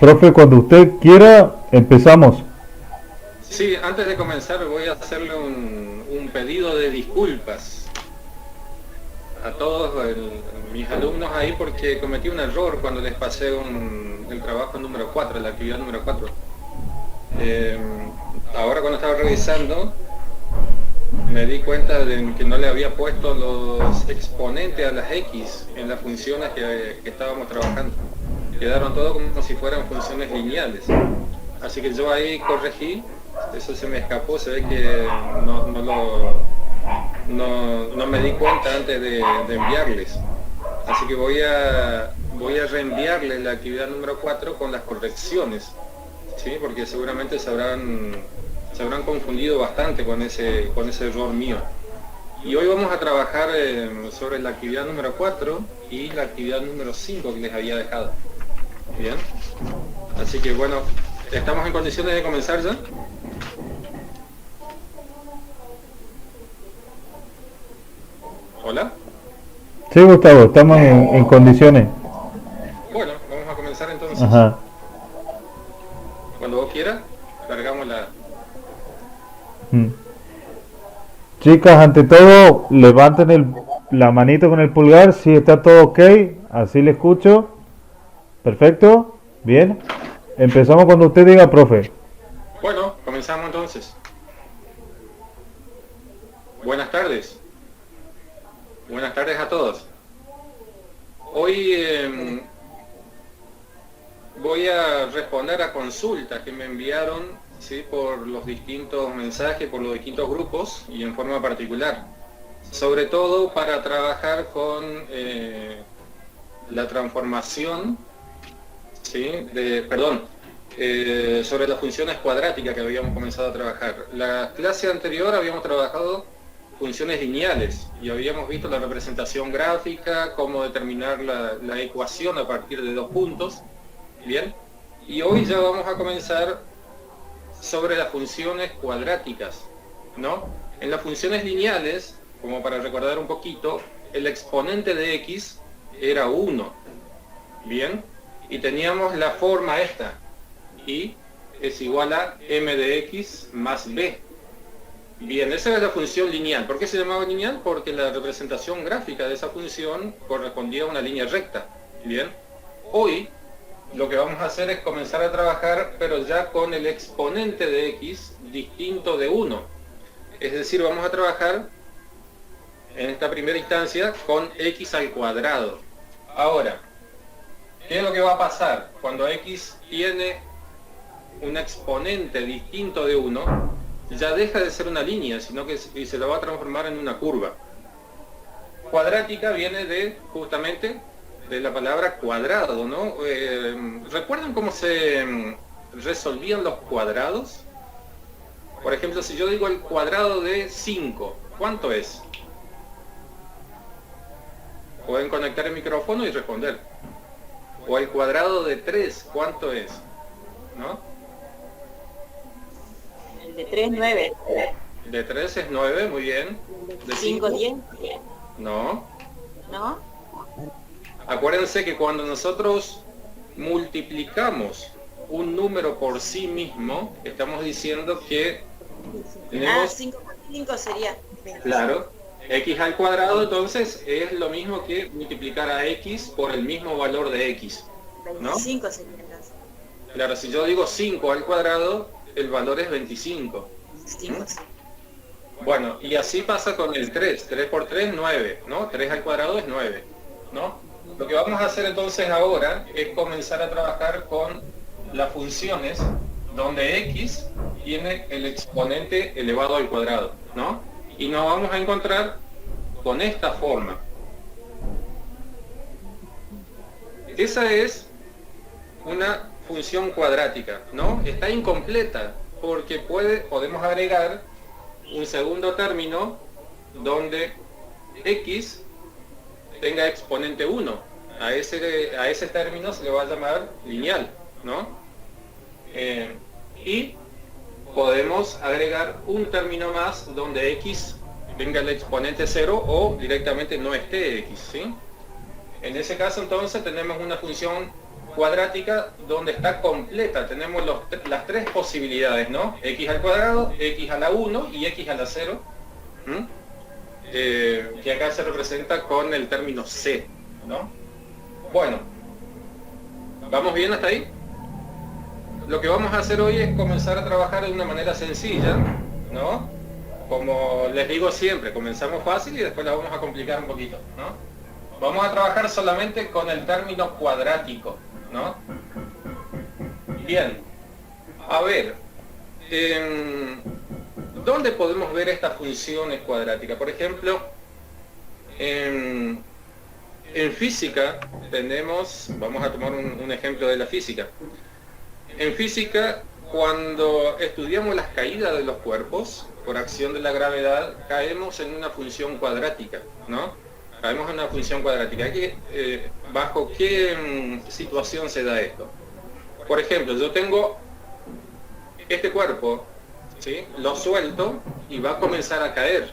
Profe, cuando usted quiera, empezamos. Sí, antes de comenzar voy a hacerle un pedido de disculpas a todos mis alumnos ahí porque cometí un error cuando les pasé el trabajo número 4, la actividad número 4. Eh, Ahora cuando estaba revisando me di cuenta de que no le había puesto los exponentes a las X en las funciones que estábamos trabajando. Quedaron todos como si fueran funciones lineales. Así que yo ahí corregí, eso se me escapó, se ve que no me di cuenta antes de enviarles. Así que voy a reenviarles la actividad número 4 con las correcciones, ¿sí? Porque seguramente se habrán confundido bastante con ese error mío. Y hoy vamos a trabajar sobre la actividad número 4 y la actividad número 5 que les había dejado. Bien, así que bueno, ¿estamos en condiciones de comenzar ya? Hola. Sí, Gustavo, estamos en condiciones. Bueno, vamos a comenzar entonces. Ajá. Cuando vos quieras, cargamos la... Mm. Chicas, ante todo, levanten la manito con el pulgar si está todo ok. Así le escucho. Perfecto. Bien. Empezamos cuando usted diga, profe. Bueno, comenzamos entonces. Buenas tardes. Buenas tardes a todos. Hoy voy a responder a consultas que me enviaron, ¿sí? Por los distintos mensajes, por los distintos grupos y en forma particular. Sobre todo para trabajar con la transformación, ¿sí? Sobre las funciones cuadráticas que habíamos comenzado a trabajar. La clase anterior habíamos trabajado funciones lineales y habíamos visto la representación gráfica, cómo determinar la ecuación a partir de dos puntos. Bien, y hoy ya vamos a comenzar sobre las funciones cuadráticas, ¿no? En las funciones lineales, como para recordar un poquito, el exponente de x era 1, bien, y teníamos la forma esta, y es igual a m de x más b. Bien, esa es la función lineal. ¿Por qué se llamaba lineal? Porque la representación gráfica de esa función correspondía a una línea recta. Bien, hoy lo que vamos a hacer es comenzar a trabajar, pero ya con el exponente de x distinto de 1. Es decir, vamos a trabajar en esta primera instancia con x al cuadrado. Ahora, ¿qué es lo que va a pasar? Cuando x tiene un exponente distinto de 1, ya deja de ser una línea, sino que se la va a transformar en una curva. Cuadrática viene justamente de la palabra cuadrado, ¿no? ¿Recuerdan cómo se resolvían los cuadrados? Por ejemplo, si yo digo el cuadrado de 5, ¿cuánto es? Pueden conectar el micrófono y responder. O el cuadrado de 3, ¿cuánto es? ¿No? El de 3, 9. De 3 es 9, muy bien. De 5, 10. No. ¿No? Acuérdense que cuando nosotros multiplicamos un número por sí mismo, estamos diciendo que tenemos... 5 por 5 sería 25. Claro, x al cuadrado entonces es lo mismo que multiplicar a x por el mismo valor de x, ¿no? 25 sería entonces. Claro, si yo digo 5 al cuadrado, el valor es 25. 5, sí. Bueno, y así pasa con el 3. 3 por 3, 9, ¿no? 3 al cuadrado es 9, ¿no? Lo que vamos a hacer entonces ahora es comenzar a trabajar con las funciones donde x tiene el exponente elevado al cuadrado, ¿no? Y nos vamos a encontrar con esta forma. Esa es una función cuadrática, ¿no? Está incompleta porque podemos agregar un segundo término donde x tenga exponente 1. A ese término se le va a llamar lineal, ¿no? Y podemos agregar un término más donde x tenga el exponente 0 o directamente no esté x, ¿sí? En ese caso entonces tenemos una función cuadrática donde está completa. Tenemos las tres posibilidades, ¿no? X al cuadrado, X a la 1 y X a la 0. Que acá se representa con el término C, ¿no? Bueno, ¿vamos bien hasta ahí? Lo que vamos a hacer hoy es comenzar a trabajar de una manera sencilla, ¿no? Como les digo siempre, comenzamos fácil y después la vamos a complicar un poquito, ¿no? Vamos a trabajar solamente con el término cuadrático, ¿no? Bien, a ver, ¿dónde podemos ver estas funciones cuadráticas? Por ejemplo, en física tenemos, vamos a tomar un ejemplo de la física. En física, cuando estudiamos las caídas de los cuerpos por acción de la gravedad, caemos en una función cuadrática, ¿no? Caemos en una función cuadrática. ¿Bajo qué situación se da esto? Por ejemplo, yo tengo este cuerpo, ¿sí? Lo suelto y va a comenzar a caer.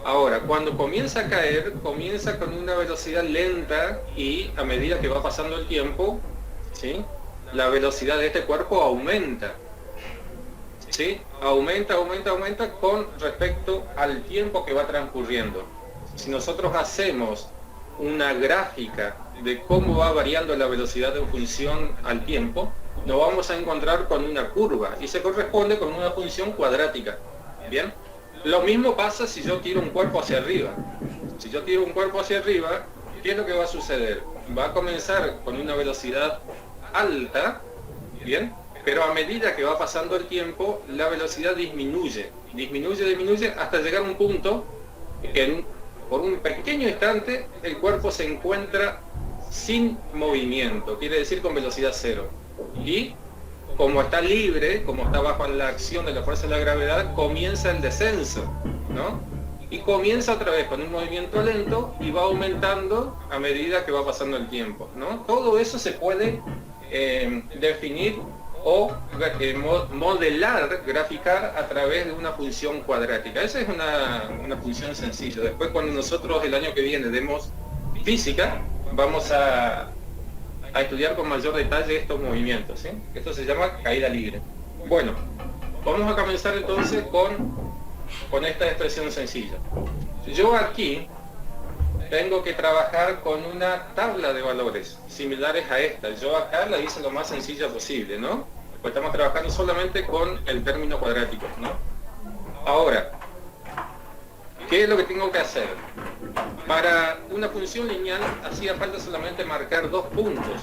Ahora, cuando comienza a caer, comienza con una velocidad lenta y a medida que va pasando el tiempo, ¿sí? La velocidad de este cuerpo aumenta, ¿sí? Aumenta con respecto al tiempo que va transcurriendo. Si nosotros hacemos una gráfica de cómo va variando la velocidad en función al tiempo, nos vamos a encontrar con una curva y se corresponde con una función cuadrática. ¿Bien? Lo mismo pasa si yo tiro un cuerpo hacia arriba. Si yo tiro un cuerpo hacia arriba, ¿qué es lo que va a suceder? Va a comenzar con una velocidad alta, ¿bien? Pero a medida que va pasando el tiempo, la velocidad disminuye hasta llegar a un punto que por un pequeño instante el cuerpo se encuentra sin movimiento, quiere decir con velocidad cero. Y como está libre, como está bajo la acción de la fuerza de la gravedad, comienza el descenso, ¿no? Y comienza otra vez con un movimiento lento y va aumentando a medida que va pasando el tiempo, ¿no? Todo eso se puede definir o modelar, graficar a través de una función cuadrática. Esa es una función sencilla. Después, cuando nosotros el año que viene demos física, vamos a estudiar con mayor detalle estos movimientos, ¿sí? Esto se llama caída libre. Bueno, vamos a comenzar entonces con esta expresión sencilla. Yo aquí tengo que trabajar con una tabla de valores similares a esta. Yo acá la hice lo más sencilla posible, ¿no? Pues estamos trabajando solamente con el término cuadrático, ¿no? Ahora, ¿qué es lo que tengo que hacer? Para una función lineal hacía falta solamente marcar 2 puntos.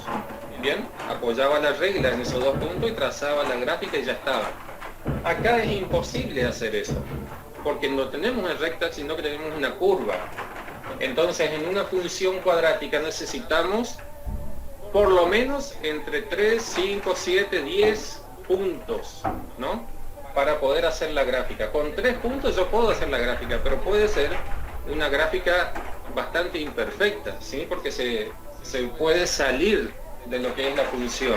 Bien, apoyaba la regla en esos 2 puntos y trazaba la gráfica y ya estaba. Acá es imposible hacer eso, porque no tenemos una recta, sino que tenemos una curva. Entonces, en una función cuadrática necesitamos por lo menos entre 3, 5, 7, 10 puntos, ¿no? Para poder hacer la gráfica. Con 3 puntos yo puedo hacer la gráfica, pero puede ser una gráfica bastante imperfecta, ¿sí? Porque se puede salir de lo que es la función.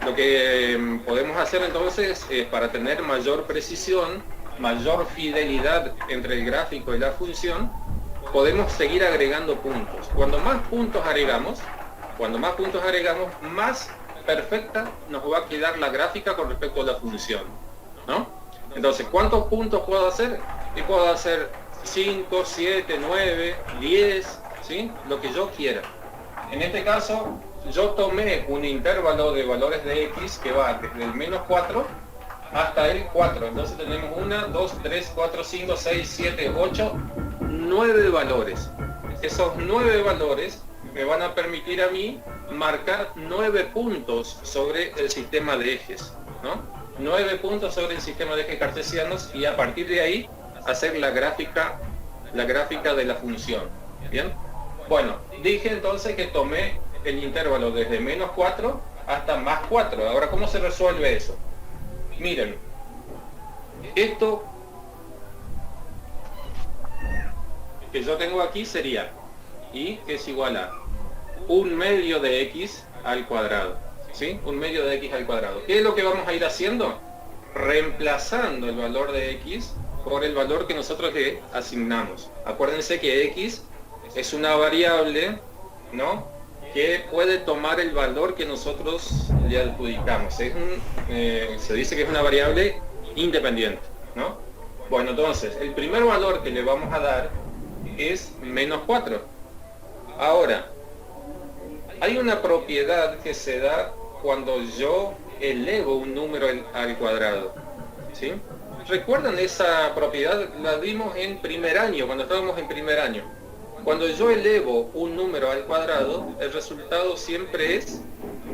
Lo que podemos hacer entonces es, para tener mayor precisión, mayor fidelidad entre el gráfico y la función, podemos seguir agregando puntos. Cuando más puntos agregamos, más perfecta nos va a quedar la gráfica con respecto a la función, ¿no? Entonces, ¿cuántos puntos puedo hacer? Y puedo hacer 5, 7, 9, 10, ¿sí? Lo que yo quiera. En este caso, yo tomé un intervalo de valores de x que va desde el menos 4 hasta el 4. Entonces tenemos 1, 2, 3, 4, 5, 6, 7, 8, 9 valores. Esos 9 valores me van a permitir a mí marcar 9 puntos sobre el sistema de ejes, ¿no? 9 puntos sobre el sistema de ejes cartesianos y a partir de ahí hacer la gráfica de la función. ¿Bien? Bueno, dije entonces que tomé el intervalo desde menos 4 hasta más 4. Ahora, ¿cómo se resuelve eso? Miren, esto que yo tengo aquí sería y que es igual a 1/2 de x al cuadrado, ¿sí? 1/2 de x al cuadrado. ¿Qué es lo que vamos a ir haciendo? Reemplazando el valor de x por el valor que nosotros le asignamos. Acuérdense que x es una variable, ¿no? que puede tomar el valor que nosotros le adjudicamos. Se dice que es una variable independiente, ¿no? Bueno, entonces, el primer valor que le vamos a dar es menos 4. Ahora, hay una propiedad que se da cuando yo elevo un número al cuadrado, ¿sí? ¿Recuerdan esa propiedad? La vimos en primer año, cuando estábamos en primer año. Cuando yo elevo un número al cuadrado, el resultado siempre es...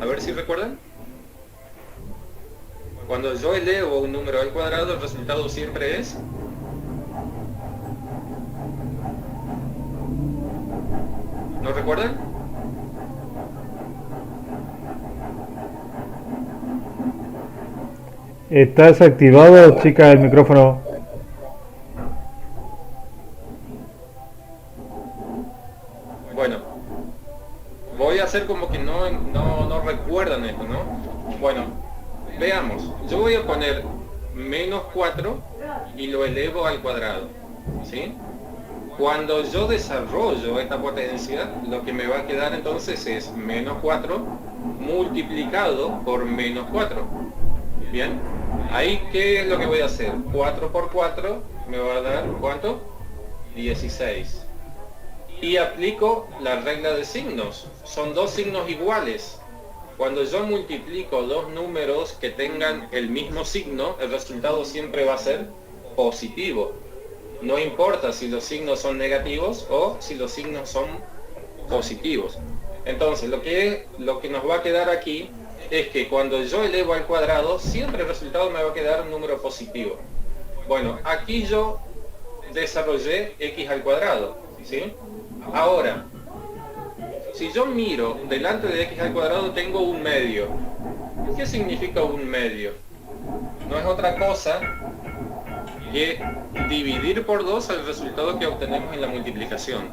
A ver si recuerdan. Cuando yo elevo un número al cuadrado, el resultado siempre es... ¿No recuerdan? Está desactivado, chica, el micrófono. Bueno, voy a hacer como que no recuerdan esto, ¿no? Bueno, veamos. Yo voy a poner menos 4 y lo elevo al cuadrado, ¿sí? Cuando yo desarrollo esta potencia, lo que me va a quedar entonces es menos 4 multiplicado por menos 4. Bien, ahí ¿qué es lo que voy a hacer? 4 por 4 me va a dar, ¿cuánto? 16. Y aplico la regla de signos. Son dos signos iguales. Cuando yo multiplico dos números que tengan el mismo signo, el resultado siempre va a ser positivo. No importa si los signos son negativos o si los signos son positivos. Entonces, lo que nos va a quedar aquí es que cuando yo elevo al cuadrado, siempre el resultado me va a quedar un número positivo. Bueno, aquí yo desarrollé x al cuadrado, ¿sí? Ahora, si yo miro delante de x al cuadrado, tengo un medio. ¿Qué significa un medio? No es otra cosa que dividir por 2 el resultado que obtenemos en la multiplicación.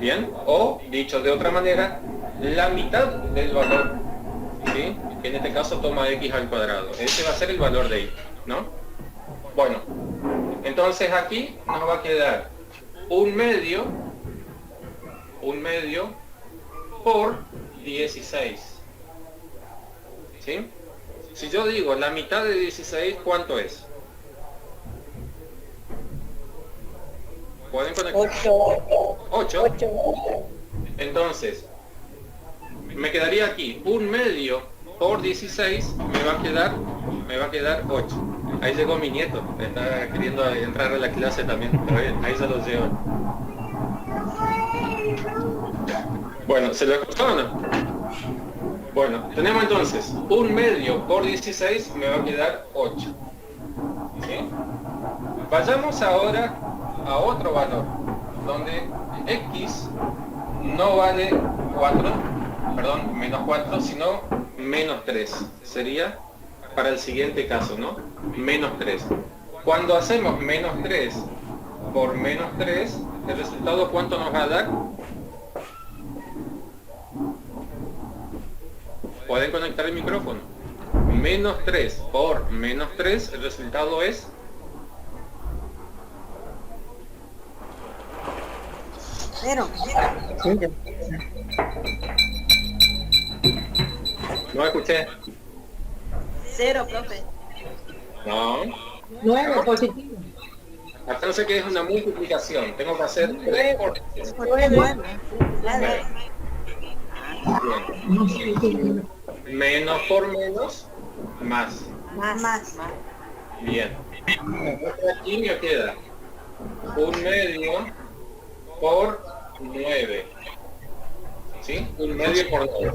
Bien, o dicho de otra manera, la mitad del valor, ¿sí? Que en este caso toma x al cuadrado. Ese va a ser el valor de y, ¿no? Bueno, entonces aquí nos va a quedar un medio por 16, ¿sí? Si yo digo la mitad de 16, ¿cuánto es? ¿Pueden conectar? 8. Entonces, me quedaría aquí un medio por 16, me va a quedar 8. Ahí llegó mi nieto, está queriendo entrar a la clase también, pero ahí se lo llevo. Bueno, ¿se lo escuchó o no? Bueno, tenemos entonces un medio por 16, me va a quedar 8. ¿Sí? Vayamos ahora a otro valor, donde x no vale 4, perdón, menos 4, sino menos 3. Sería para el siguiente caso, ¿no? Menos 3. Cuando hacemos menos 3 por menos 3, el resultado ¿cuánto nos va a dar? Pueden conectar el micrófono. Menos 3 por menos 3, el resultado es... Cero. No escuché. 0, profe. No. 9 positivo. Acuérdense que es una multiplicación. Tengo que hacer 3 por 3. ¿Por qué 9? Claro. Bien. Menos por menos, más. Más. Bien. Entonces aquí me queda un medio por 9. ¿Sí? Un medio por 9.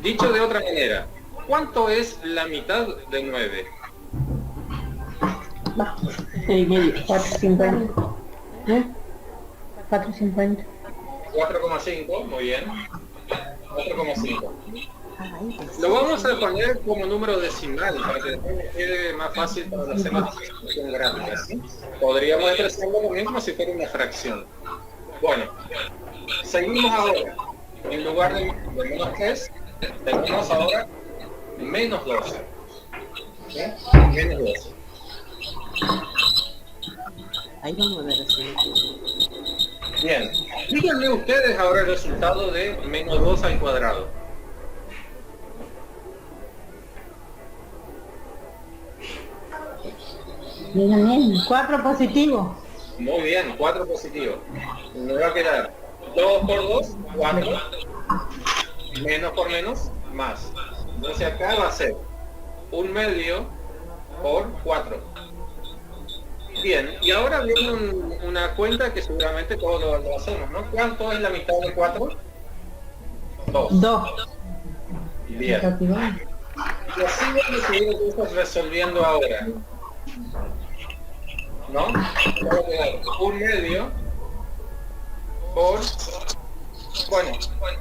Dicho de otra manera, ¿cuánto es la mitad de 9? 4.50. ¿Eh? 4.50. 4,5, muy bien. 4,5. Lo vamos a poner como número decimal para que después me quede más fácil para hacer la representación gráfica, ¿sí? Podríamos expresarlo lo mismo si fuera una fracción. Bueno, seguimos ahora. En lugar de menos 3, tenemos ahora menos 12. ¿Sí? Menos 12. Ahí vamos a ver así. Bien, díganme ustedes ahora el resultado de menos 2 al cuadrado. Díganme, 4 positivo. Muy bien, 4 positivo. Me va a quedar 2 por 2, 4. Menos por menos, más. Entonces acá va a ser 1/2 por 4. Bien, y ahora viene una cuenta que seguramente todos lo hacemos, ¿no? ¿Cuánto es la mitad de 4? 2. 2. Bien. Y así vamos a ir entonces resolviendo ahora. ¿No? Va a quedar 1/2 por... Bueno,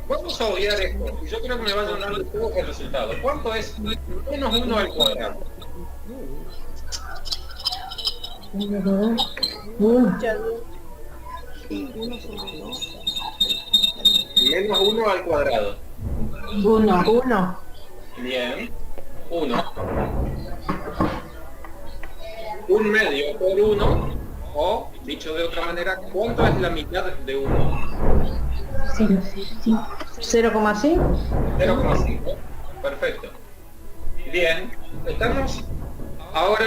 vamos a obviar esto. Y yo creo que me va a donar de todo el resultado. ¿Cuánto es menos 1 al cuadrado? 1. Menos 1 al cuadrado. 1. Bien. 1. 1/2 por 1. O, dicho de otra manera, ¿cuánto es la mitad de 1? 0,5. 0,5. Perfecto. Bien. Estamos ahora,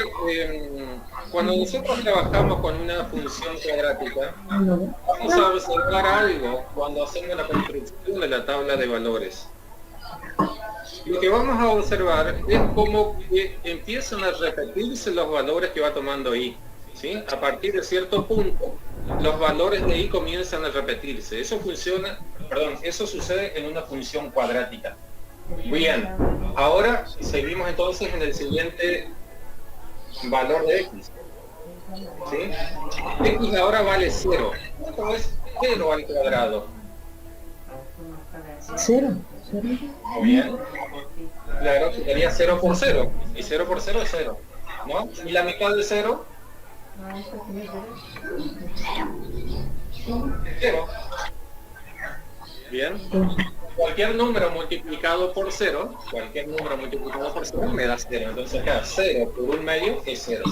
cuando nosotros trabajamos con una función cuadrática, vamos a observar algo cuando hacemos la construcción de la tabla de valores. Lo que vamos a observar es cómo que empiezan a repetirse los valores que va tomando i. ¿Sí? A partir de cierto punto, los valores de i comienzan a repetirse. Eso sucede en una función cuadrática. Bien, ahora seguimos entonces en el siguiente valor de x. ¿Sí? X ahora vale 0. ¿Cuánto es 0 al cuadrado? 0. Muy bien. Claro, quedaría 0 por 0. Y 0 por 0 es 0. ¿No? ¿Y la mitad de 0? 0. Bien. Cualquier número multiplicado por 0, me da 0. Entonces acá 0 por 1/2 es 0.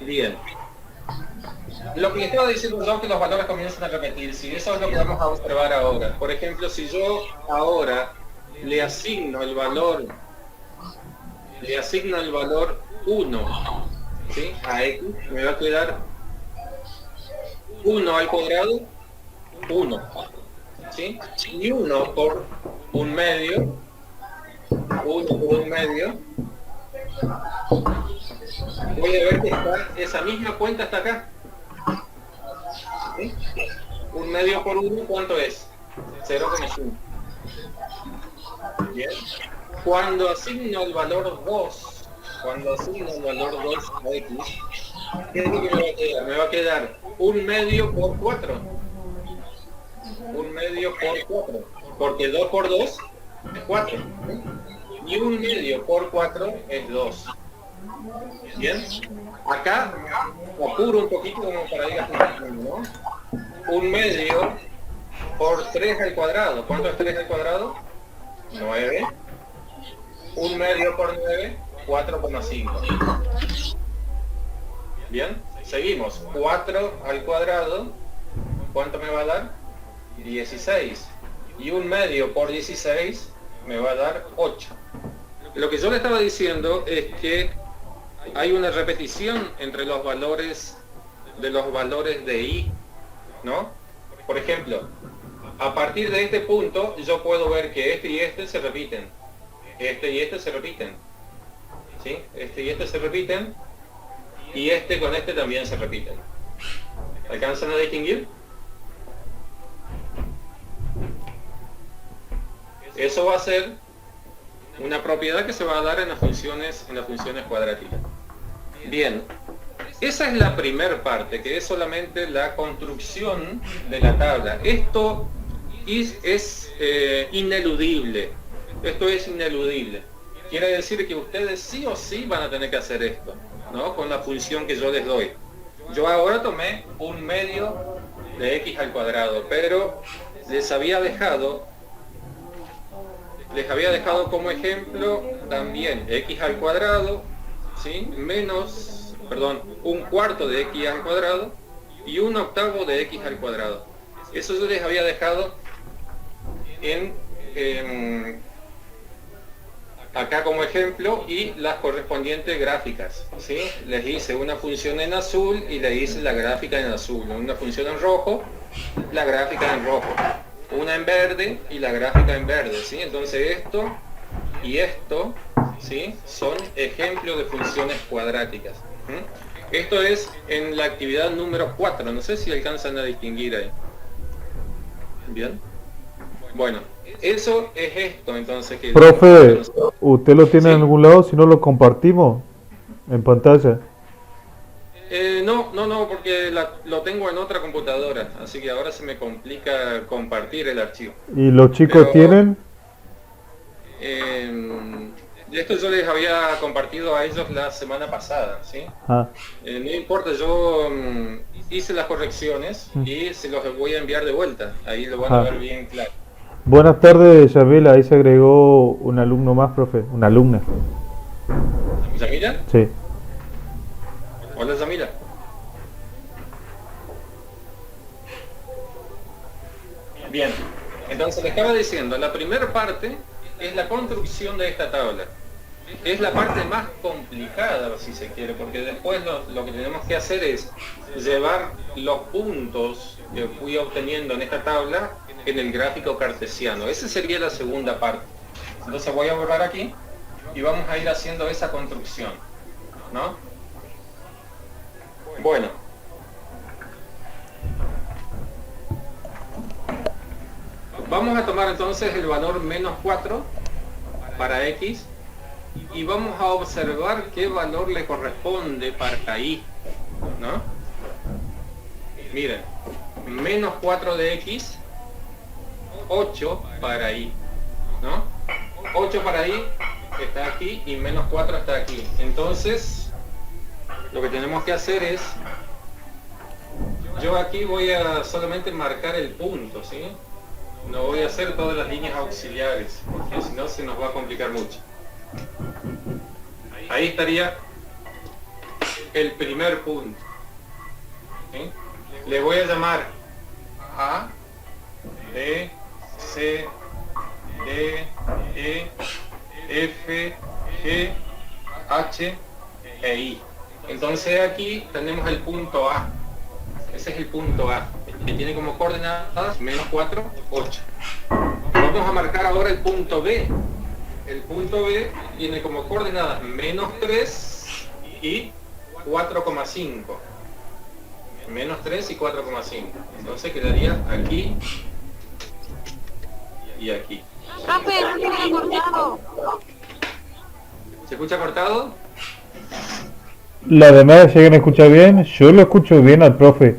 Bien. Lo que les estaba diciendo yo es que los valores comienzan a repetirse, y eso es lo que vamos a observar ahora. Por ejemplo, si yo ahora le asigno el valor 1, ¿sí? A x, me va a quedar 1 al cuadrado, 1. ¿Sí? Y 1 por 1/2, 1 por 1/2, voy a ver que esa misma cuenta está acá. ¿Sí? 1/2 por 1, ¿cuánto es? 0,5. Bien. Cuando asigno el valor 2 a x, ¿qué es lo que me va a quedar? Me va a quedar 1/2 por 4. 1/2 por 4. Porque 2 por 2 es 4. Y 1/2 por 4 es 2. Bien. Acá apuro un poquito como para ir funcionando, ¿no? 1/2 por 3 al cuadrado. ¿Cuánto es 3 al cuadrado? 9. 1/2 por 9, 4,5. Bien, seguimos. 4 al cuadrado, ¿cuánto me va a dar? 16. Y 1/2 por 16 me va a dar 8. Lo que yo le estaba diciendo es que hay una repetición entre los valores de i, ¿no? Por ejemplo, a partir de este punto yo puedo ver que este y este se repiten. Este y este se repiten. ¿Sí? Este y este se repiten. Y este con este también se repiten. ¿Alcanzan a distinguir? Eso va a ser una propiedad que se va a dar en las funciones cuadráticas. Bien, esa es la primera parte, que es solamente la construcción de la tabla. Esto es ineludible. Esto es ineludible. Quiere decir que ustedes sí o sí van a tener que hacer esto, ¿no? Con la función que yo les doy. Yo ahora tomé 1/2 de x al cuadrado, pero les había dejado como ejemplo también x al cuadrado, ¿sí? Menos, perdón, 1/4 de x al cuadrado y 1/8 de x al cuadrado. Eso yo les había dejado en acá como ejemplo y las correspondientes gráficas, ¿sí? Les hice una función en azul y les hice la gráfica en azul, una función en rojo, la gráfica en rojo, una en verde y la gráfica en verde, ¿sí? Entonces esto y esto, ¿sí? Son ejemplos de funciones cuadráticas. Esto es en la actividad número 4, no sé si alcanzan a distinguir ahí. ¿Bien? Bueno, eso es esto entonces que... Profe, ¿usted lo tiene ¿Sí? en algún lado? Si no, lo compartimos en pantalla. No, porque lo tengo en otra computadora, así que ahora se me complica compartir el archivo. ¿Y los chicos Pero, tienen? esto yo les había compartido a ellos la semana pasada, ¿sí? Ah, No importa, yo hice las correcciones y se los voy a enviar de vuelta, ahí lo van a ver bien claro. buenas tardes, Yamila. Ahí se agregó un alumno más, profe. Una alumna. ¿Yamila? Sí. Hola, Yamila. Bien, entonces le estaba diciendo, la primera parte es la construcción de esta tabla. Es la parte más complicada, si se quiere, porque después lo que tenemos que hacer es llevar los puntos que fui obteniendo en esta tabla en el gráfico cartesiano. Esa sería la segunda parte. Entonces voy a borrar aquí y vamos a ir haciendo esa construcción, ¿no? Bueno. Vamos a tomar entonces el valor menos 4 para x y vamos a observar qué valor le corresponde para y, ¿no? Miren, menos 4 de x, 8 para y, ¿no? 8 para y está aquí y menos 4 está aquí. Entonces, lo que tenemos que hacer es, yo aquí voy a solamente marcar el punto, ¿sí? No voy a hacer todas las líneas auxiliares, porque si no se nos va a complicar mucho. Ahí estaría el primer punto, ¿sí? Le voy a llamar A, B, C, D, E, F, G, H e I. Entonces aquí tenemos el punto A. Ese es el punto A, que tiene como coordenadas menos 4, 8. Vamos a marcar ahora el punto B. El punto B tiene como coordenadas menos 3 y 4,5. Menos 3 y 4,5. Entonces quedaría aquí y aquí. Profe, no tiene cortado. ¿Se escucha cortado? ¿Las demás llegan a escuchar bien? Yo lo escucho bien al profe.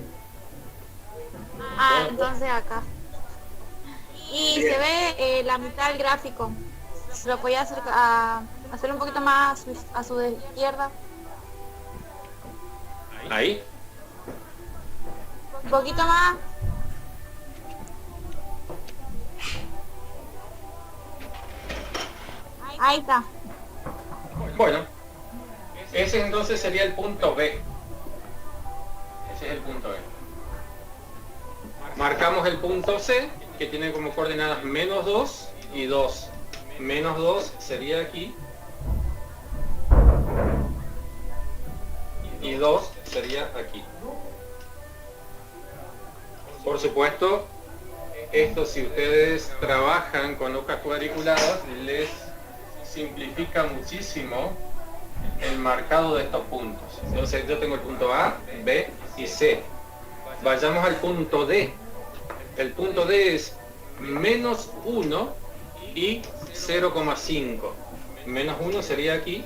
Ah, entonces acá. Y se ve la mitad del gráfico. Se lo voy a hacer un poquito más a su izquierda. Ahí. Un poquito más. Ahí está. Bueno, ese entonces sería el punto B. Ese es el punto B. Marcamos el punto C, que tiene como coordenadas menos 2 y 2. Menos 2 sería aquí. Y 2 sería aquí. Por supuesto, esto si ustedes trabajan con hojas cuadriculadas, les simplifica muchísimo el marcado de estos puntos. Entonces yo tengo el punto A, B y C. Vayamos al punto D. El punto D es menos 1 y 0,5. Menos 1 sería aquí.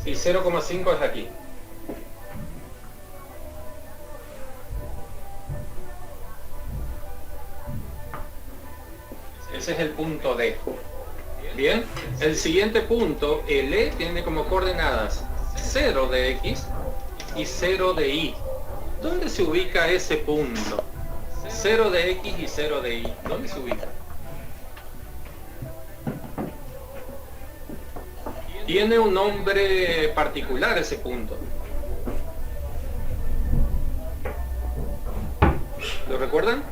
Y 0,5 es aquí. Ese es el punto D. Bien, el siguiente punto, el E, tiene como coordenadas 0 de X y 0 de Y. ¿Dónde se ubica ese punto? 0 de X y 0 de Y. ¿Dónde se ubica? Tiene un nombre particular ese punto. ¿Lo recuerdan?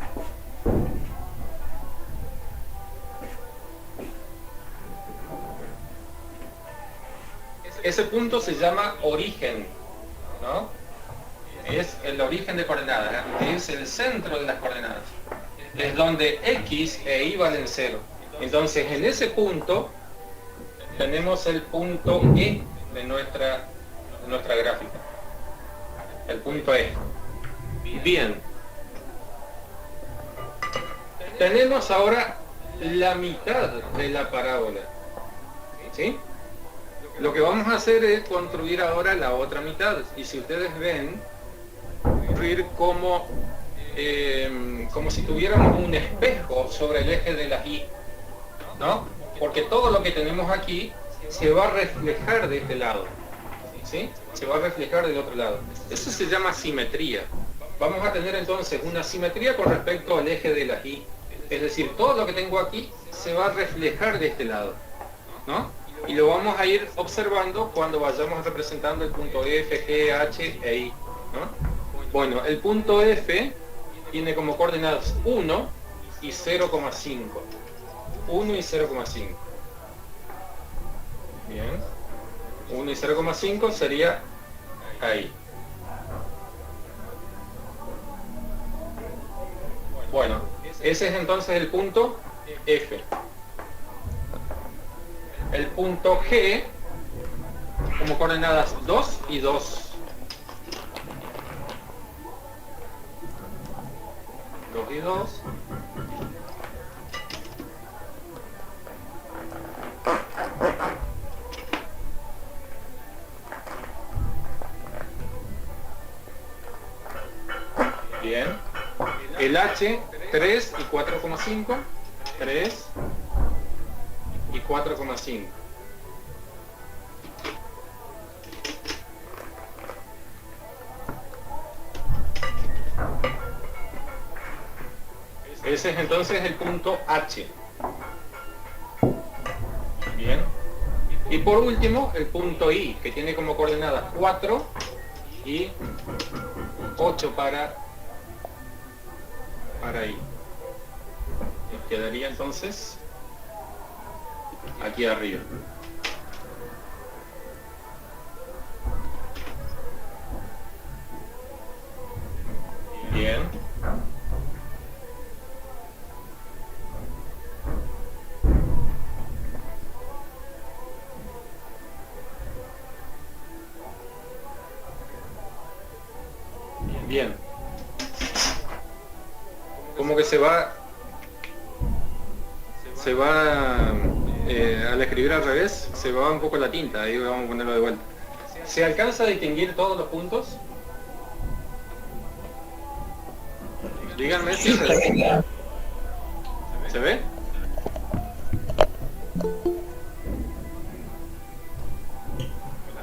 Ese punto se llama origen, ¿no? Es el origen de coordenadas, es el centro de las coordenadas. Es donde x e y valen 0. Entonces, en ese punto tenemos el punto E de nuestra gráfica. El punto E. Bien. Tenemos ahora la mitad de la parábola. ¿Sí? Lo que vamos a hacer es construir ahora la otra mitad. Y si ustedes ven, construir como si tuviéramos un espejo sobre el eje de la Y, ¿no? Porque todo lo que tenemos aquí se va a reflejar de este lado, ¿sí? Se va a reflejar del otro lado. Eso se llama simetría. Vamos a tener entonces una simetría con respecto al eje de la Y. Es decir, todo lo que tengo aquí se va a reflejar de este lado, ¿no? Y lo vamos a ir observando cuando vayamos representando el punto F, G, H e I, ¿no? Bueno, el punto F tiene como coordenadas 1 y 0,5. 1 y 0,5. Bien. 1 y 0,5 sería ahí. Bueno, ese es entonces el punto F. El punto G como coordenadas 2 y 2. 2 y 2. Bien. El H, 3 y 4,5. 3 y 4,5. Ese es entonces el punto H. Bien. Y por último, el punto I, que tiene como coordenadas 4 y 8 para I. Nos quedaría entonces aquí arriba. Bien. Bien. Como que se va al escribir al revés, se va un poco la tinta, ahí vamos a ponerlo de vuelta. ¿Se alcanza a distinguir todos los puntos? Díganme si se ve. ¿Se ve?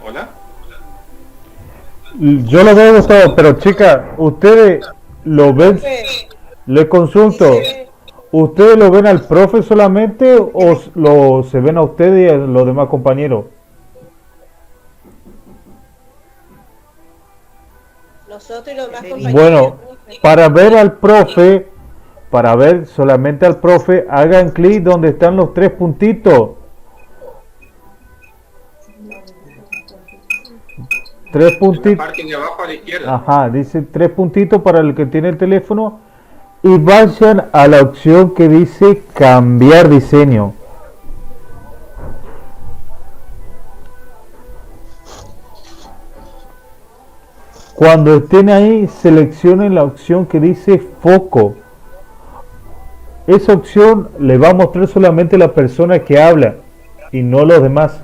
¿Hola? Yo lo veo todo, pero chica, ustedes lo ven, le consulto, ¿ustedes lo ven al profe solamente o se ven a ustedes y a los demás compañeros? Nosotros y los demás compañeros. Bueno, para ver solamente al profe, hagan clic donde están los 3 puntitos. 3 puntitos. En la parte de abajo a la izquierda. Ajá, dice 3 puntitos para el que tiene el teléfono y vayan a la opción que dice cambiar diseño. Cuando estén ahí, seleccionen la opción que dice foco. Esa opción le va a mostrar solamente la persona que habla y no los demás.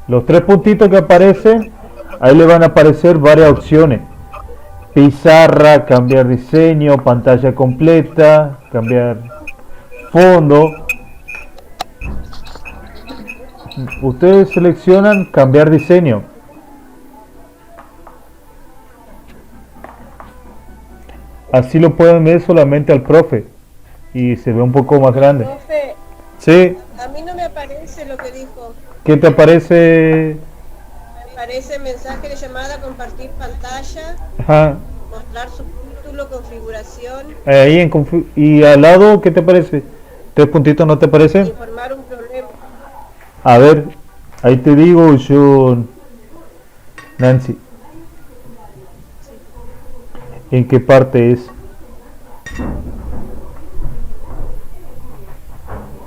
Los 3 puntitos que aparecen, ahí le van a aparecer varias opciones: pizarra, cambiar diseño, pantalla completa, cambiar fondo. Ustedes seleccionan cambiar diseño. Así lo pueden ver solamente al profe y se ve un poco más grande. Profe, Sí. a mí no me aparece lo que dijo. ¿Qué te aparece? Me aparece mensaje de llamada, compartir pantalla, Ajá. mostrar subtítulo, configuración, Ahí y al lado, ¿qué te parece? ¿Tres puntitos no te parecen? informar un problema. A ver, ahí te digo yo, Nancy, ¿en qué parte es?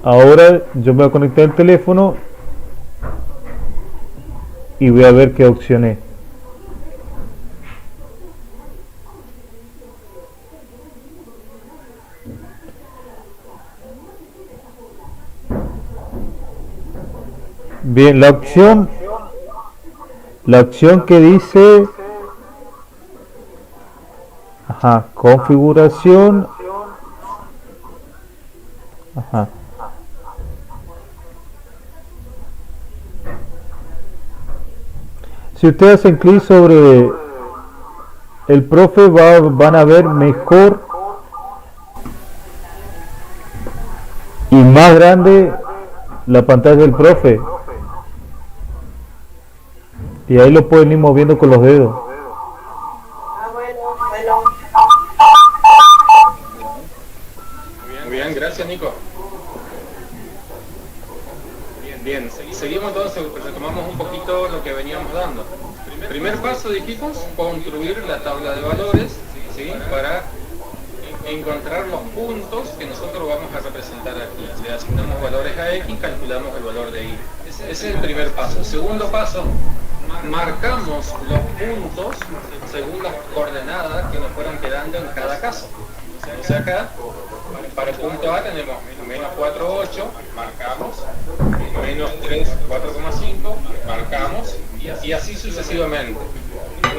Ahora yo voy a conectar el teléfono y voy a ver qué opción es. Bien, la opción que dice, ajá, configuración, ajá. Si ustedes hacen clic sobre el profe, van a ver mejor y más grande la pantalla del profe. Y ahí lo pueden ir moviendo con los dedos. Muy bien, gracias Nico. Bien, seguimos entonces, retomamos un poquito lo que veníamos dando. Primer paso dijimos, construir la tabla de valores, ¿sí? Para encontrar los puntos que nosotros vamos a representar aquí. Le asignamos valores a X, calculamos el valor de Y. Ese es el primer paso. Segundo paso, marcamos los puntos según las coordenadas que nos fueron quedando en cada caso. O sea, acá, para el punto A tenemos menos 4,8, marcamos, menos 3, 4,5, marcamos, y así sucesivamente.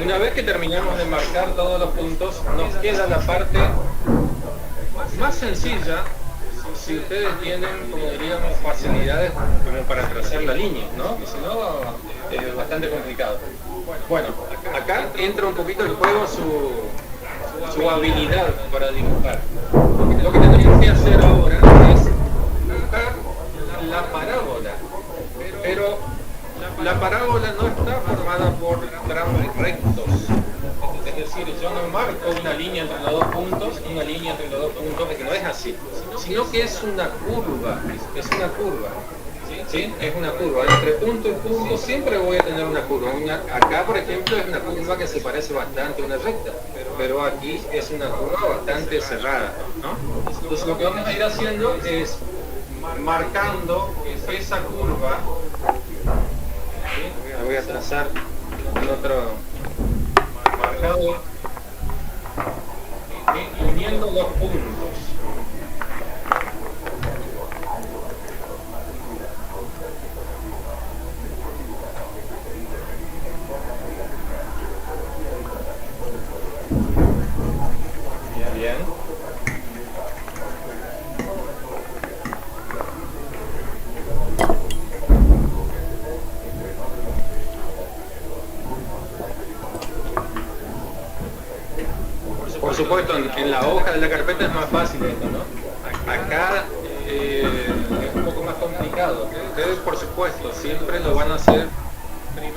Una vez que terminamos de marcar todos los puntos, nos queda la parte más sencilla, si ustedes tienen, como diríamos, facilidades como para trazar la línea, ¿no? Que si no, es bastante complicado. Bueno, acá entra un poquito en juego su habilidad para dibujar. Lo que tenemos que hacer ahora es dibujar la parábola, pero la parábola no está formada por tramos rectos. Es decir, yo no marco una línea entre los dos puntos, que no es así, sino que es una curva, ¿sí? Es una curva, entre punto y punto siempre voy a tener una curva. Acá, por ejemplo, es una curva que se parece bastante a una recta, pero aquí es una curva bastante cerrada, ¿no? Entonces lo que vamos a ir haciendo es marcando esa curva, ¿sí? La voy a trazar en otro marcador, ¿sí? Uniendo los puntos. Bien. Por supuesto, en la hoja de la carpeta es más fácil esto, ¿no? Acá es un poco más complicado. Ustedes, por supuesto, siempre lo van a hacer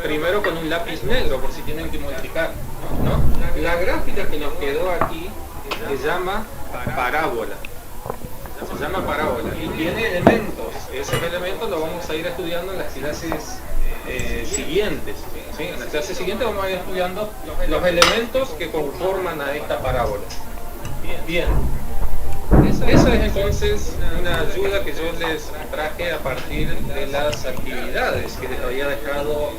primero con un lápiz negro, por si tienen que modificar, ¿no? La gráfica que nos quedó aquí se llama parábola. Se llama parábola y tiene elementos. Esos elementos los vamos a ir estudiando en las clases siguientes, ¿sí? En las clases siguientes vamos a ir estudiando los elementos que conforman a esta parábola. Bien. Esa es entonces una ayuda que yo les traje a partir de las actividades que les había dejado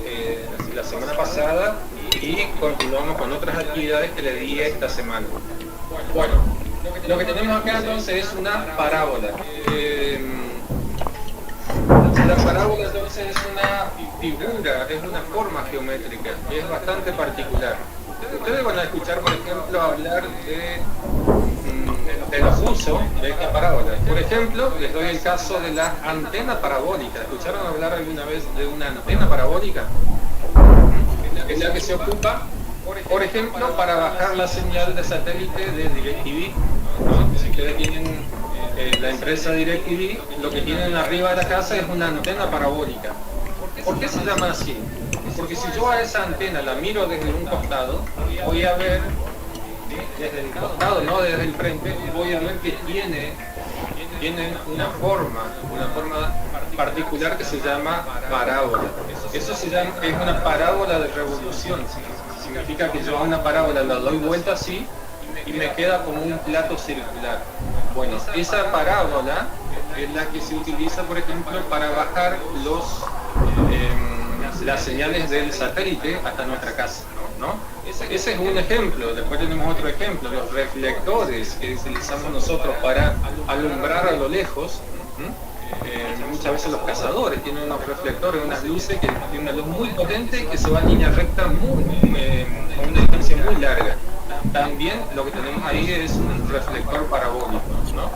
la semana pasada, y continuamos con otras actividades que les di esta semana. Bueno, lo que tenemos acá entonces es una parábola. La parábola entonces es una figura, es una forma geométrica, que es bastante particular. Ustedes van a escuchar, por ejemplo, hablar de los usos de esta parábola. Por ejemplo, les doy el caso de la antena parabólica. ¿Escucharon hablar alguna vez de una antena parabólica? Es la que se ocupa, por ejemplo, para bajar la señal de satélite de DirecTV, ¿no? Si ustedes tienen la empresa DirecTV, lo que tienen arriba de la casa es una antena parabólica. ¿Por qué se llama así? Porque si yo a esa antena la miro desde un costado, voy a ver, ¿sí? Desde el costado, no desde el frente, voy a ver que tienen una forma particular que se llama parábola. Eso se llama, es una parábola de revolución. Significa que yo a una parábola la doy vuelta así y me queda como un plato circular. Bueno, esa parábola es la que se utiliza, por ejemplo, para bajar las señales del satélite hasta nuestra casa, ¿no? Ese es un ejemplo. Después tenemos otro ejemplo, los reflectores que utilizamos nosotros para alumbrar a lo lejos. Muchas veces los cazadores tienen unos reflectores, unas luces que tienen una luz muy potente y que se va en línea recta a una distancia muy larga. También lo que tenemos ahí es un reflector parabólico, ¿no?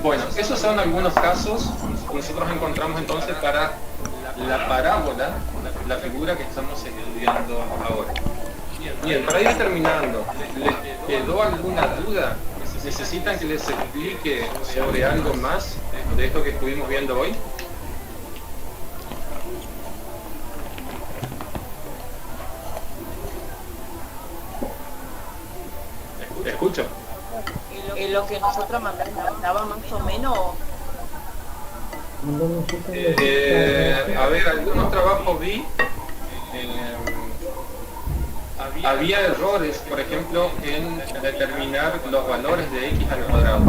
Bueno, esos son algunos casos que nosotros encontramos entonces para la parábola, la figura que estamos estudiando ahora. Bien, para ir terminando, ¿les quedó alguna duda? ¿Necesitan que les explique sobre algo más de esto que estuvimos viendo hoy? Escucho. Lo que nosotros mandaba más o menos. A ver, algunos trabajos vi. Había errores, por ejemplo, en determinar los valores de x al cuadrado.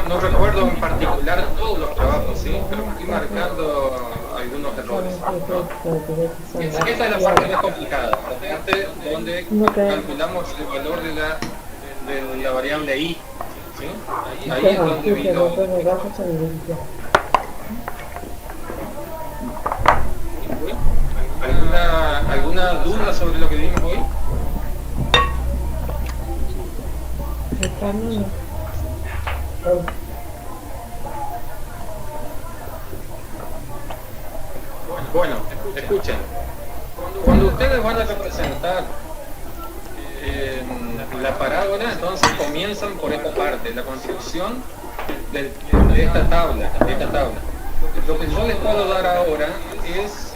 No recuerdo en particular todos los trabajos, ¿sí? Pero estoy marcando algunos errores, ¿no? Esta es la parte más complicada, la parte donde calculamos el valor de la variable y, ¿sí? Ahí es donde vino. ¿Alguna duda sobre lo que vimos hoy? Bueno, escuchen. Cuando ustedes van a representar la parábola, entonces comienzan por esta parte, la construcción de esta tabla. Lo que yo les puedo dar ahora es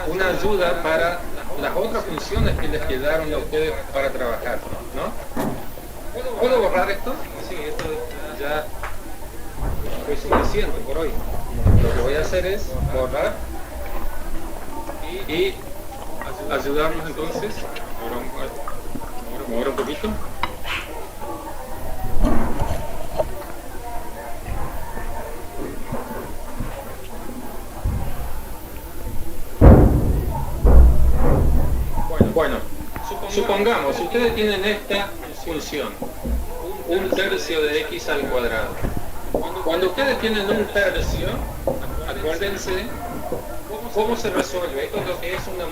una ayuda para las otras funciones que les quedaron a ustedes para trabajar, ¿no? ¿Puedo borrar esto? Sí, esto ya fue suficiente por hoy. Lo que voy a hacer es borrar y ayudarnos entonces. Ahora un poquito. Bueno, supongamos, si ustedes tienen esta función, un tercio de x al cuadrado. Cuando ustedes tienen un tercio, acuérdense cómo se resuelve. Esto es lo que es una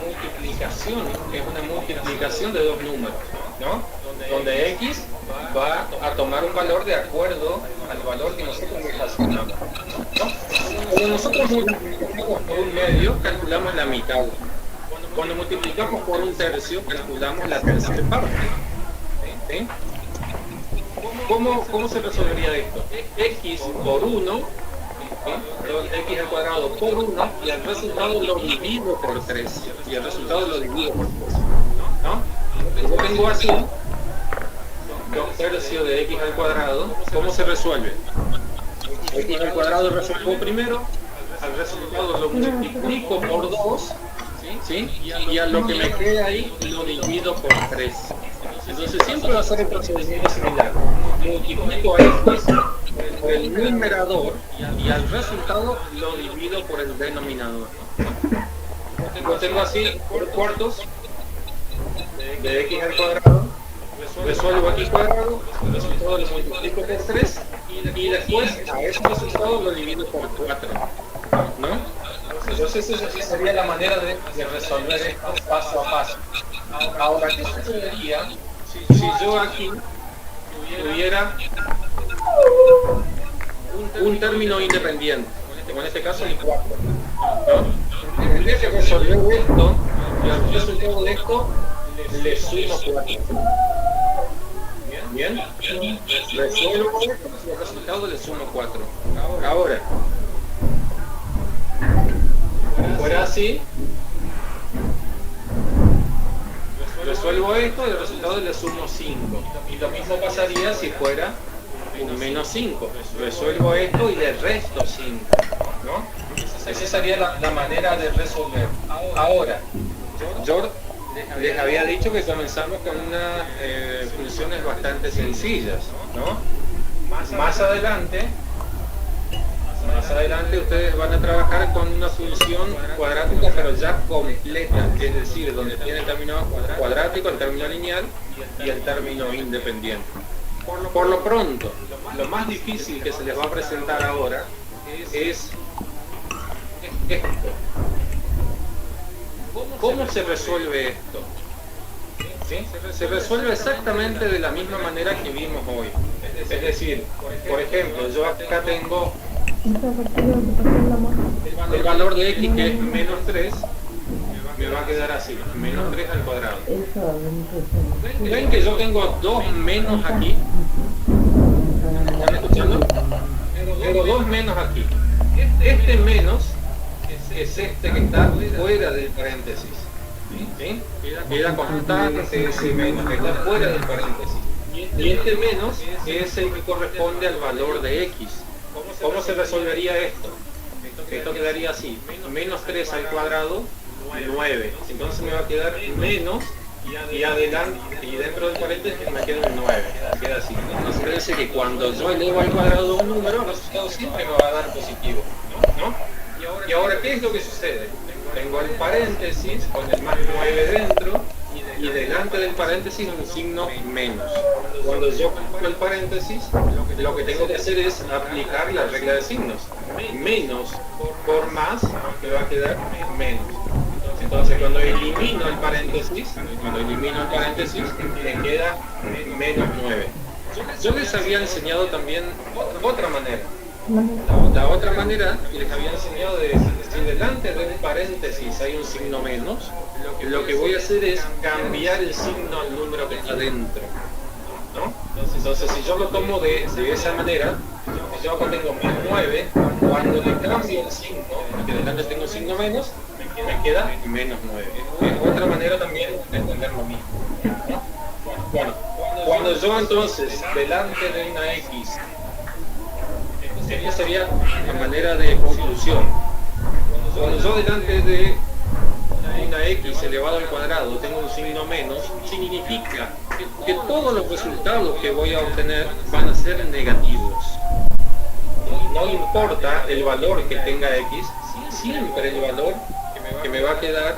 multiplicación de dos números, ¿no? Donde x va a tomar un valor de acuerdo al valor que nosotros le asignamos, ¿no? Cuando nosotros multiplicamos por un medio, calculamos la mitad. Cuando multiplicamos por un tercio, calculamos la tercera parte. ¿Sí? ¿Cómo se resolvería esto? X por 1, ¿sí? X al cuadrado por 1, y el resultado lo divido por 3. Y el resultado lo divido por 3. ¿No? Yo tengo así, 2 tercios de x al cuadrado. ¿Cómo se resuelve? X al cuadrado resuelvo primero, al resultado lo multiplico por 2, ¿sí? Y a lo que me queda ahí lo divido por 3. Entonces siempre va a ser el procedimiento similar. Multiplico a x por el numerador y al resultado lo divido por el denominador. Lo tengo así por cuartos de x al cuadrado. Resuelvo x cuadrado, el resultado lo multiplico por 3 y después a ese resultado lo divido por 4, ¿no? Entonces esa sería la manera de resolver esto paso a paso. Ahora, ¿qué sucedería si yo aquí tuviera un término independiente? En este caso el 4, ¿no? En vez de resolver esto, y al resultado de esto le sumo 4. Bien, resuelvo esto y al resultado le sumo 4. Ahora, fuera así, resuelvo esto y el resultado le sumo 5. Y lo mismo pasaría si fuera un menos 5. Resuelvo esto y le resto 5. ¿No? Esa sería la manera de resolver. Ahora, yo les había dicho que comenzamos con unas funciones bastante sencillas, ¿no? Más adelante ustedes van a trabajar con una función cuadrática, pero ya completa, es decir, donde tiene el término cuadrático, el término lineal y el término independiente. Por lo pronto, lo más difícil que se les va a presentar ahora es esto. ¿Cómo se resuelve esto? ¿Sí? Se resuelve exactamente de la misma manera que vimos hoy. Es decir, por ejemplo, yo acá tengo el valor de x, que es menos 3, me va a quedar así, menos 3 al cuadrado. ¿Ven que yo tengo dos menos aquí? ¿Están escuchando? Tengo dos menos aquí. Este menos es este que está fuera del paréntesis. ¿Sí? Queda constante ese menos, que está fuera del paréntesis. Y este menos es el que corresponde al valor de x. ¿Cómo se resolvería esto? Esto quedaría así, menos 3 al cuadrado, 9. Entonces me va a quedar menos, y adelante, y dentro del paréntesis me queda un 9. Queda así. Entonces quiere decir que cuando yo elevo al cuadrado un número, el resultado siempre me va a dar positivo, ¿no? Y ahora, ¿qué es lo que sucede? Tengo el paréntesis con el más 9 dentro, y delante del paréntesis un signo menos. Cuando yo pongo el paréntesis, lo que tengo que hacer es aplicar la regla de signos. Menos por más me va a quedar menos. Entonces cuando elimino el paréntesis, me queda menos 9. Yo les había enseñado también otra manera. La otra manera que les había enseñado de si delante del paréntesis hay un signo menos, lo que voy a hacer es cambiar el signo al número que está dentro, ¿no? Entonces si yo lo tomo de esa manera, yo acá tengo más 9, cuando le cambio el signo, porque delante tengo un signo menos, me queda menos 9. Es otra manera también de entender lo mismo, ¿no? Bueno, cuando yo entonces delante de una x, esta sería la manera de conclusión. Cuando yo delante de una x elevado al cuadrado tengo un signo menos, significa que todos los resultados que voy a obtener van a ser negativos. No importa el valor que tenga x, siempre el valor que me va a quedar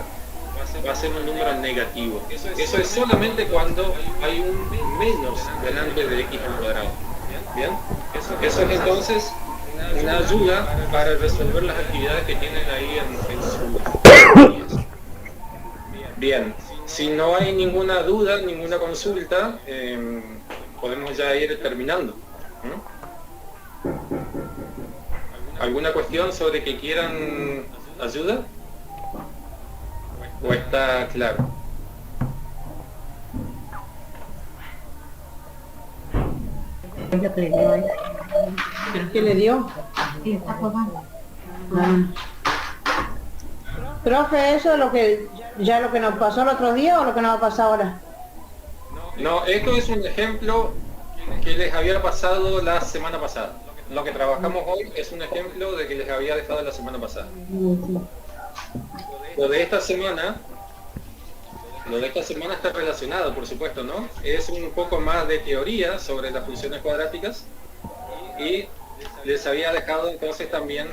va a ser un número negativo. Eso es solamente cuando hay un menos delante de x al cuadrado. ¿Bien? Eso es entonces una ayuda para resolver las actividades que tienen ahí en su... Bien, si no hay ninguna duda, ninguna consulta, podemos ya ir terminando. ¿Alguna cuestión sobre que quieran ayuda? ¿O está claro? ¿Qué le dio? Profe, ¿eso es lo que nos pasó el otro día o lo que nos va a pasar ahora? No, esto es un ejemplo que les había pasado la semana pasada. Lo que trabajamos hoy es un ejemplo de que les había dejado la semana pasada. Lo de esta semana está relacionado, por supuesto, ¿no? Es un poco más de teoría sobre las funciones cuadráticas y les había dejado entonces también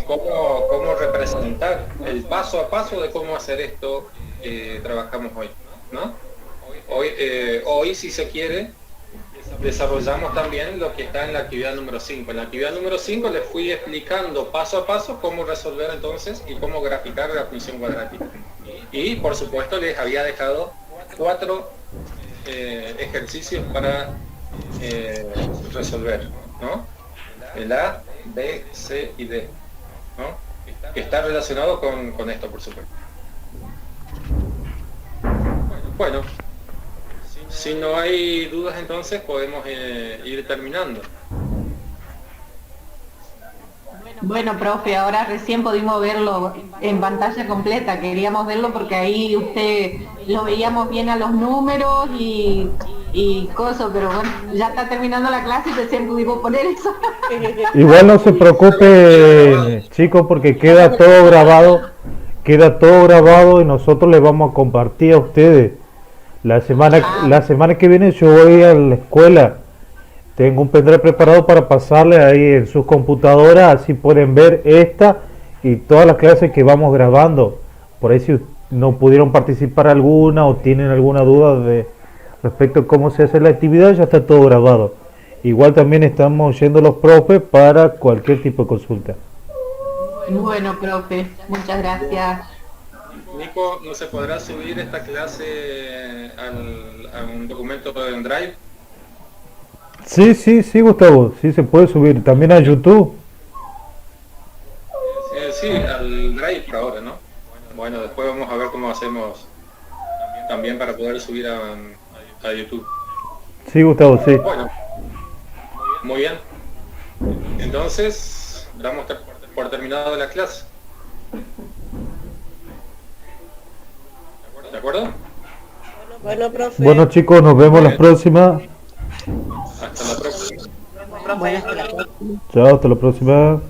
cómo representar el paso a paso de cómo hacer esto que trabajamos hoy, ¿no? Hoy, si se quiere, desarrollamos también lo que está en la actividad número 5. En la actividad número 5 les fui explicando paso a paso cómo resolver entonces y cómo graficar la función cuadrática. Y por supuesto les había dejado 4 ejercicios para resolver, ¿no? El A, B, C y D, ¿no? Que está relacionado con esto, por supuesto. Bueno, si no hay dudas entonces podemos ir terminando. Bueno, profe, ahora recién pudimos verlo en pantalla completa. Queríamos verlo porque ahí usted lo veíamos bien a los números y cosas, pero bueno, ya está terminando la clase y recién pudimos poner eso. Igual no se preocupe, chicos, porque queda todo grabado y nosotros les vamos a compartir a ustedes. La semana que viene yo voy a la escuela. Tengo un pendrive preparado para pasarle ahí en sus computadoras, así pueden ver esta y todas las clases que vamos grabando. Por ahí si no pudieron participar alguna o tienen alguna duda de respecto a cómo se hace la actividad, ya está todo grabado. Igual también estamos yendo los profes para cualquier tipo de consulta. Bueno, profe, muchas gracias. Nico, ¿no se podrá subir esta clase a un documento en Drive? Sí, Gustavo, sí se puede subir también a YouTube. Sí, al Drive por ahora, ¿no? Bueno, después vamos a ver cómo hacemos también para poder subir a YouTube. Sí, Gustavo, sí. Bueno, muy bien. Entonces, damos por terminado la clase. ¿De acuerdo? Bueno, profe. Bueno, chicos, nos vemos la próxima. Hasta la próxima. Bueno, hasta la próxima. Chao, hasta la próxima.